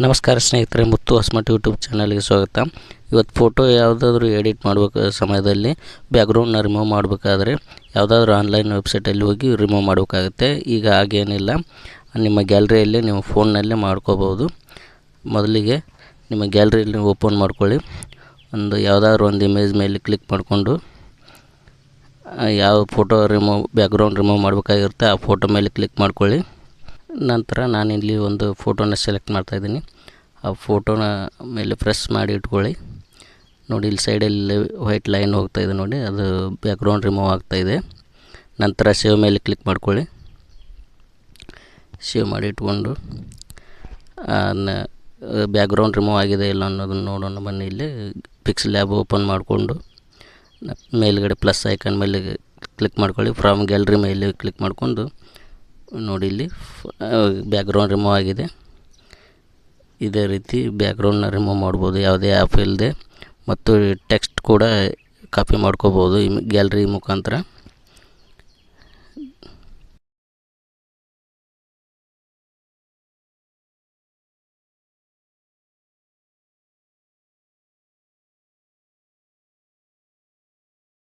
ನಮಸ್ಕಾರ ಸ್ನೇಹಿತರೆ, ಮುತ್ತು ಹೊಸಮಠ ಯೂಟ್ಯೂಬ್ ಚಾನಲ್ಗೆ ಸ್ವಾಗತ. ಇವತ್ತು ಫೋಟೋ ಯಾವುದಾದ್ರೂ ಎಡಿಟ್ ಮಾಡಬೇಕು ಸಮಯದಲ್ಲಿ ಬ್ಯಾಕ್ಗ್ರೌಂಡ್ನ ರಿಮೂವ್ ಮಾಡಬೇಕಾದ್ರೆ ಯಾವುದಾದ್ರೂ ಆನ್ಲೈನ್ ವೆಬ್ಸೈಟಲ್ಲಿ ಹೋಗಿ ರಿಮೂವ್ ಮಾಡಬೇಕಾಗುತ್ತೆ. ಈಗ ಹಾಗೇನಿಲ್ಲ, ನಿಮ್ಮ ಗ್ಯಾಲರಿಯಲ್ಲಿ ನೀವು ಫೋನ್ನಲ್ಲೇ ಮಾಡ್ಕೋಬೋದು. ಮೊದಲಿಗೆ ನಿಮ್ಮ ಗ್ಯಾಲರಿಯಲ್ಲಿ ಓಪನ್ ಮಾಡ್ಕೊಳ್ಳಿ. ಯಾವುದಾದ್ರೂ ಒಂದು ಇಮೇಜ್ ಮೇಲೆ ಕ್ಲಿಕ್ ಮಾಡಿಕೊಂಡು ಯಾವ ಫೋಟೋ ಬ್ಯಾಕ್ಗ್ರೌಂಡ್ ರಿಮೂವ್ ಮಾಡಬೇಕಾಗಿರುತ್ತೆ ಆ ಫೋಟೋ ಮೇಲೆ ಕ್ಲಿಕ್ ಮಾಡ್ಕೊಳ್ಳಿ. ನಂತರ ನಾನಿಲ್ಲಿ ಒಂದು ಫೋಟೋನ ಸೆಲೆಕ್ಟ್ ಮಾಡ್ತಾಯಿದ್ದೀನಿ. ಆ ಫೋಟೋನ ಮೇಲೆ ಪ್ರೆಸ್ ಮಾಡಿ ಇಟ್ಕೊಳ್ಳಿ. ನೋಡಿ, ಇಲ್ಲಿ ಸೈಡಲ್ಲಿ ವೈಟ್ ಲೈನ್ ಹೋಗ್ತಾಯಿದೆ ನೋಡಿ, ಅದು ಬ್ಯಾಕ್ಗ್ರೌಂಡ್ ರಿಮೂವ್ ಆಗ್ತಾಯಿದೆ. ನಂತರ ಸೇವ್ ಮೇಲೆ ಕ್ಲಿಕ್ ಮಾಡ್ಕೊಳ್ಳಿ. ಸೇವ್ ಮಾಡಿ ಇಟ್ಕೊಂಡು ಬ್ಯಾಕ್ಗ್ರೌಂಡ್ ರಿಮೂವ್ ಆಗಿದೆ ಇಲ್ಲ ಅನ್ನೋದನ್ನು ನೋಡೋಣ ಬನ್ನಿ. ಇಲ್ಲಿ ಪಿಕ್ಸೆಲ್ ಲ್ಯಾಬ್ ಓಪನ್ ಮಾಡಿಕೊಂಡು ಮೇಲ್ಗಡೆ ಪ್ಲಸ್ ಐಕಾನ್ ಮೇಲೆ ಕ್ಲಿಕ್ ಮಾಡ್ಕೊಳ್ಳಿ. ಫ್ರಮ್ ಗ್ಯಾಲರಿ ಮೇಲೆ ಕ್ಲಿಕ್ ಮಾಡಿಕೊಂಡು ನೋಡಿ, ಇಲ್ಲಿ ಬ್ಯಾಕ್ಗ್ರೌಂಡ್ ರಿಮೂವ್ ಆಗಿದೆ. ಇದೇ ರೀತಿ ಬ್ಯಾಕ್ಗ್ರೌಂಡ್ನ ರಿಮೂವ್ ಮಾಡ್ಬೋದು ಯಾವುದೇ ಆ್ಯಪ್ ಇಲ್ಲದೆ, ಮತ್ತು ಟೆಕ್ಸ್ಟ್ ಕೂಡ ಕಾಪಿ ಮಾಡ್ಕೋಬೋದು ಗ್ಯಾಲರಿ ಮುಖಾಂತರ.